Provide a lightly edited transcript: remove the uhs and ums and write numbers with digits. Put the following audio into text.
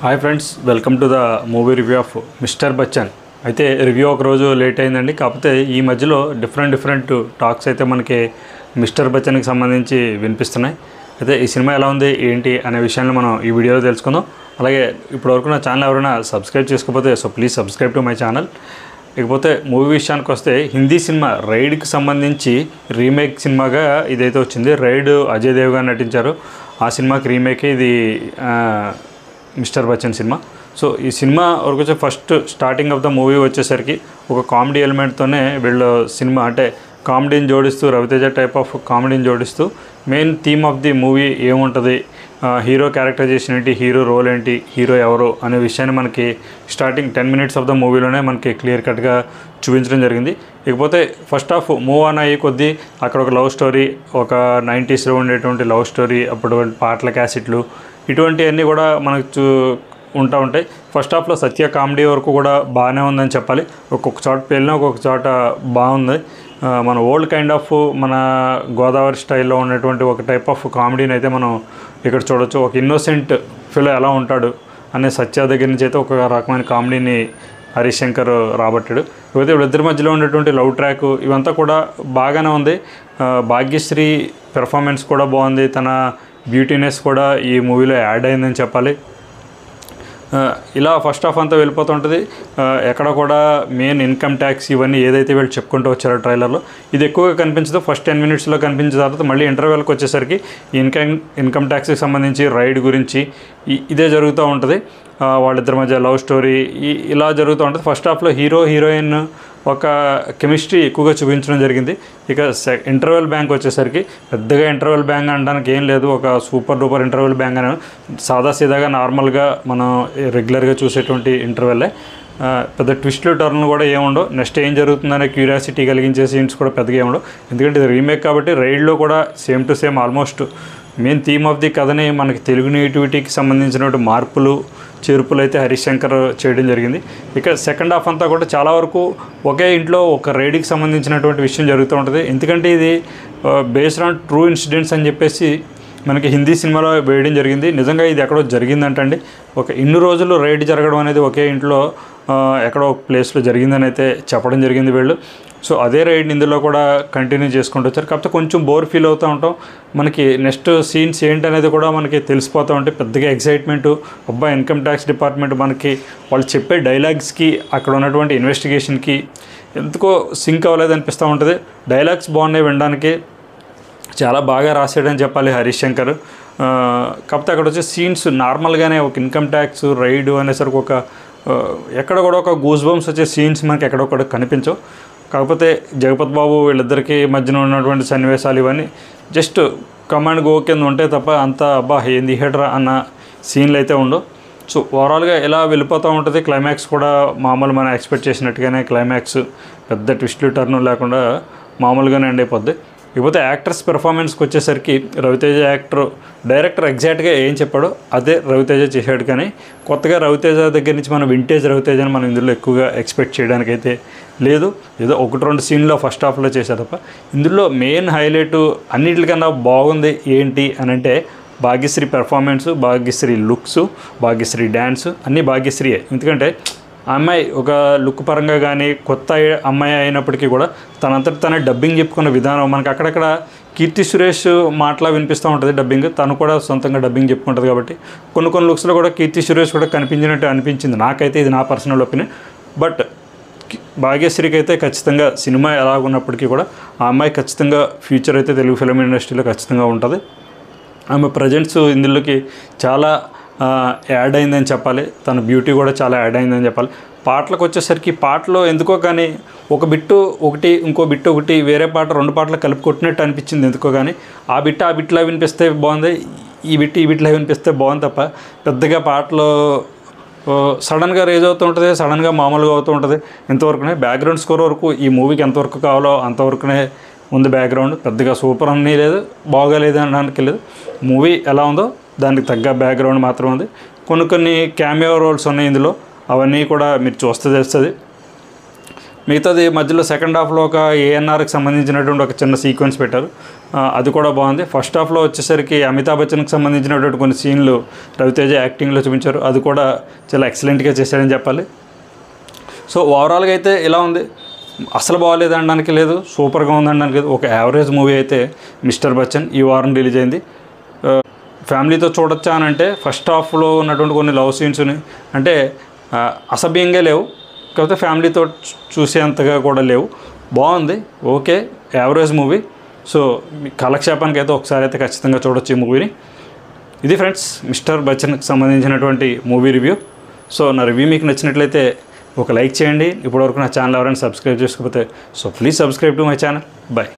Hi friends, welcome to the movie review of mister Bachchan. అయితే review ఒక రోజు late అయిందండి. కాకపోతే ఈ మధ్యలో డిఫరెంట్ టాక్స్ అయితే మనకి మిస్టర్ బచ్చన్కి సంబంధించి వినిపిస్తున్నాయి. అయితే ఈ సినిమా ఎలా ఉంది ఏంటి అనే విషయాన్ని మనం ఈ వీడియోలో తెలుసుకుందాం. అలాగే ఇప్పటివరకు నా ఛానల్ ఎవరైనా సబ్స్క్రైబ్ చేసుకోకపోతే please subscribe to my channel. ఇకపోతే మూవీ విషయానికి వస్తే హిందీ సినిమా రైడ్కి సంబంధించి రీమేక్ సినిమాగా ఇదైతే వచ్చింది. రైడ్ అజయ్ దేవ్ గారు నటించారు. ఆ సినిమాకి రీమేకే ఇది మిస్టర్ బచ్చన్ సినిమా. సో ఈ సినిమా వరకు వచ్చే first starting of the movie వచ్చేసరికి ఒక కామెడీ ఎలిమెంట్తోనే వీళ్ళు సినిమా అంటే కామెడీని జోడిస్తూ రవితేజ టైప్ ఆఫ్ కామెడీని జోడిస్తూ main theme of the movie ఏముంటుంది, హీరో క్యారెక్టరైజేషన్ ఏంటి, హీరో రోల్ ఏంటి, హీరో ఎవరు అనే విషయాన్ని మనకి స్టార్టింగ్ 10 minutes ఆఫ్ ద మూవీలోనే మనకి క్లియర్ కట్గా చూపించడం జరిగింది. ఇకపోతే ఫస్ట్ హాఫ్ మూవ్ ఆన్ అయ్యి కొద్దీ అక్కడ ఒక లవ్ స్టోరీ, ఒక 90sలో ఉండేటువంటి లవ్ స్టోరీ, అప్పుడు పాటల క్యాసెట్లు ఇటువంటివన్నీ కూడా మనకు ఉంటా ఉంటాయి. ఫస్ట్ హాఫ్లో సత్య కామెడీ వరకు కూడా బాగానే ఉందని చెప్పాలి. ఒక్కొక్క చోట పేలినా ఒక్కొక్క చోట బాగుంది. మన ఓల్డ్ కైండ్ ఆఫ్ మన గోదావరి స్టైల్లో ఉన్నటువంటి ఒక టైప్ ఆఫ్ కామెడీని అయితే మనం ఇక్కడ చూడొచ్చు. ఒక ఇన్నోసెంట్ ఫీల్ ఎలా ఉంటాడు అనే సత్య దగ్గర నుంచి అయితే ఒక రకమైన కామెడీని హరీష్ శంకర్ రాబట్టాడు. ఇకపోతే వీళ్ళిద్దరి మధ్యలో ఉండేటువంటి లవ్ ట్రాక్ ఇవంతా కూడా బాగానే ఉంది. భాగ్యశ్రీ పెర్ఫార్మెన్స్ కూడా బాగుంది. తన బ్యూటీనెస్ కూడా ఈ మూవీలో యాడ్ అయిందని చెప్పాలి. ఇలా ఫస్ట్ హాఫ్ అంతా వెళ్ళిపోతుంటుంది. ఎక్కడ కూడా మెయిన్ ఇన్కమ్ ట్యాక్స్ ఇవన్నీ ఏదైతే వీళ్ళు చెప్పుకుంటూ వచ్చారో ట్రైలర్లో ఇది ఎక్కువగా కనిపించదు. ఫస్ట్ 10 minutesలో కనిపించిన తర్వాత మళ్ళీ ఇంటర్వెల్కి వచ్చేసరికి ఇన్కమ్ ట్యాక్స్కి సంబంధించి రైడ్ గురించి ఇదే జరుగుతూ ఉంటుంది. వాళ్ళిద్దరి మధ్య లవ్ స్టోరీ ఇలా జరుగుతూ ఉంటుంది. ఫస్ట్ హాఫ్లో హీరో హీరోయిన్ ఒక కెమిస్ట్రీ ఎక్కువగా చూపించడం జరిగింది. ఇక ఇంటర్వెల్ బ్యాంక్ వచ్చేసరికి పెద్దగా ఇంటర్వెల్ బ్యాంక్ అనడానికి ఏం లేదు. ఒక సూపర్ డూపర్ ఇంటర్వెల్ బ్యాంక్ అని సాదాసీదాగా నార్మల్గా మనం రెగ్యులర్గా చూసేటువంటి ఇంటర్వెల్లే. పెద్ద ట్విస్ట్లు టర్న్లు కూడా ఏముండవు. నెక్స్ట్ ఏం జరుగుతుందనే క్యూరియాసిటీ కలిగించే సీన్స్ కూడా పెద్దగా ఏముండవు. ఎందుకంటే ఇది రీమేక్ కాబట్టి రైడ్లో కూడా same to same almost main theme of the కథని మనకి తెలుగు నేటివిటీకి సంబంధించినటువంటి మార్పులు చేర్పులు అయితే హరీష్ శంకర్ చేయడం జరిగింది. ఇక సెకండ్ హాఫ్ అంతా కూడా చాలా వరకు ఒకే ఇంట్లో ఒక రైడ్కి సంబంధించినటువంటి విషయం జరుగుతూ ఉంటుంది. ఎందుకంటే ఇది బేస్డ్ ఆన్ ట్రూ ఇన్సిడెంట్స్ అని చెప్పేసి మనకి హిందీ సినిమాలో వేయడం జరిగింది. నిజంగా ఇది ఎక్కడో జరిగిందంటండి. ఒక ఇన్ని రోజులు రైడ్ జరగడం అనేది ఒకే ఇంట్లో ఎక్కడో ఒక ప్లేస్లో జరిగిందని అయితే చెప్పడం జరిగింది వీళ్ళు. సో అదే రైడ్ని ఇందులో కూడా కంటిన్యూ చేసుకుంటూ వచ్చారు. కాకపోతే కొంచెం బోర్ ఫీల్ అవుతూ ఉంటాం. మనకి నెక్స్ట్ సీన్స్ ఏంటనేది కూడా మనకి తెలిసిపోతూ ఉంటాయి. పెద్దగా ఎక్సైట్మెంటు అబ్బా ఇన్కమ్ ట్యాక్స్ డిపార్ట్మెంట్ మనకి వాళ్ళు చెప్పే డైలాగ్స్కి అక్కడ ఉన్నటువంటి ఇన్వెస్టిగేషన్కి ఎందుకో సింక్ అవ్వలేదు అనిపిస్తూ ఉంటుంది. డైలాగ్స్ బాగున్నాయి, వినడానికి చాలా బాగా రాసాడని చెప్పాలి హరీష్ శంకర్. కాకపోతే అక్కడ వచ్చే సీన్స్ నార్మల్గానే ఒక ఇన్కమ్ ట్యాక్స్ రైడ్ అనేసరికి ఒక ఎక్కడ కూడా ఒక గూస్ బంప్స్ వచ్చే సీన్స్ మనకి ఎక్కడొక్కడ కనిపించవు. కాకపోతే జగపత్ బాబు వీళ్ళిద్దరికీ మధ్యన ఉన్నటువంటి సన్నివేశాలు ఇవన్నీ జస్ట్ కమాండ్ గో కింద ఉంటే తప్ప అంత అబ్బా ఏంది హెడ్రా అన్న సీన్లు అయితే ఉండవు. సో ఓవరాల్గా ఇలా వెళ్ళిపోతూ ఉంటుంది. క్లైమాక్స్ కూడా మామూలు మనం ఎక్స్పెక్ట్ చేసినట్టుగానే క్లైమాక్స్ పెద్ద ట్విస్ట్లు టర్న్ లేకుండా మామూలుగానే ఎండ్ అయిపోద్ది. ఇకపోతే యాక్టర్స్ పెర్ఫార్మెన్స్కి వచ్చేసరికి రవితేజ డైరెక్టర్ ఎగ్జాక్ట్గా ఏం చెప్పాడో అదే రవితేజ చేశాడు. కానీ కొత్తగా రవితేజ దగ్గర నుంచి మనం వింటేజ్ రవితేజని మనం ఇందులో ఎక్కువగా ఎక్స్పెక్ట్ చేయడానికైతే లేదు. ఏదో 1-2 సీన్లో ఫస్ట్ హాఫ్లో చేశారు తప్ప ఇందులో మెయిన్ హైలైట్ అన్నిటికన్నా బాగుంది ఏంటి అని అంటే Bhagyashree performance, Bhagyashree looks, Bhagyashree dance అన్నీ భాగ్యశ్రీయే. ఎందుకంటే ఆ అమ్మాయి ఒక లుక్ పరంగా కానీ కొత్త అమ్మాయి అయినప్పటికీ కూడా తనంతటి తనే డబ్బింగ్ చెప్పుకున్న విధానం మనకి అక్కడక్కడ కీర్తి సురేష్ మాటలా వినిపిస్తూ ఉంటుంది డబ్బింగ్. తను కూడా సొంతంగా డబ్బింగ్ చెప్పుకుంటుంది కాబట్టి కొన్ని లుక్స్లో కూడా కీర్తి సురేష్ కూడా కనిపించినట్టు అనిపించింది నాకైతే. ఇది నా పర్సనల్ ఒపీనియన్. బట్ భాగ్యశ్రీకి అయితే ఖచ్చితంగా సినిమా ఎలాగున్నప్పటికీ కూడా ఆ అమ్మాయి ఖచ్చితంగా ఫ్యూచర్ అయితే తెలుగు ఫిలిం ఇండస్ట్రీలో ఖచ్చితంగా ఉంటుంది. ఆమె ప్రజెంట్స్ ఇందులోకి చాలా యాడ్ అయిందని చెప్పాలి. తన బ్యూటీ కూడా చాలా యాడ్ అయిందని చెప్పాలి. పాటలకు వచ్చేసరికి పాటలో ఎందుకో కానీ ఒక బిట్టు ఒకటి ఇంకో బిట్టు ఒకటి వేరే పాట 2 పాటలు కలిపి కొట్టినట్టు అనిపించింది ఎందుకో కానీ. ఆ బిట్లా వినిపిస్తే బాగుంది, ఈ బిట్లా వినిపిస్తే బాగుంది తప్ప పెద్దగా పాటలో సడన్గా రేజ్ అవుతూ ఉంటుంది, సడన్గా మామూలుగా అవుతూ ఉంటుంది. ఇంతవరకునే బ్యాక్గ్రౌండ్ స్కోర్ వరకు ఈ మూవీకి ఎంతవరకు కావాలో అంతవరకునే ఉంది. బ్యాక్గ్రౌండ్ పెద్దగా సూపర్ అని లేదు, బాగోలేదు అనడానికి లేదు. మూవీ ఎలా ఉందో దానికి తగ్గ బ్యాక్గ్రౌండ్ మాత్రం ఉంది. కొన్ని క్యామియో రోల్స్ ఉన్నాయి ఇందులో, అవన్నీ కూడా మీరు చూస్తే తెలుస్తుంది. మిగతాది మధ్యలో సెకండ్ హాఫ్లో ఒక ఏఎన్ఆర్కి సంబంధించినటువంటి ఒక చిన్న సీక్వెన్స్ పెట్టారు, అది కూడా బాగుంది. ఫస్ట్ హాఫ్లో వచ్చేసరికి అమితాబ్ బచ్చన్కి సంబంధించినటువంటి కొన్ని సీన్లు రవితేజ యాక్టింగ్లో చూపించారు, అది కూడా చాలా ఎక్సలెంట్గా చేశాడని చెప్పాలి. సో ఓవరాల్గా అయితే ఇలా ఉంది. అసలు బాగోలేదు అనడానికి లేదు, సూపర్గా ఉంది అనడానికి లేదు. ఒక యావరేజ్ మూవీ అయితే మిస్టర్ బచ్చన్ ఈ వారం రిలీజ్ అయింది. ఫ్యామిలీతో చూడొచ్చా అని అంటే ఫస్ట్ హాఫ్లో ఉన్నటువంటి కొన్ని లవ్ సీన్స్ని అంటే అసభ్యంగా లేవు, కాకపోతే ఫ్యామిలీతో చూసేంతగా కూడా లేవు. బాగుంది, ఓకే, యావరేజ్ మూవీ. సో కాలక్షేపానికి అయితే ఒకసారి అయితే ఖచ్చితంగా చూడొచ్చు ఈ మూవీని. ఇది ఫ్రెండ్స్ మిస్టర్ బచ్చన్కి సంబంధించినటువంటి మూవీ రివ్యూ. సో నా రివ్యూ మీకు నచ్చినట్లయితే ఒక లైక్ చేయండి. ఇప్పటివరకు నా ఛానల్ ఎవరైనా సబ్స్క్రైబ్ చేసుకోకపోతే so please subscribe to my channel. Bye.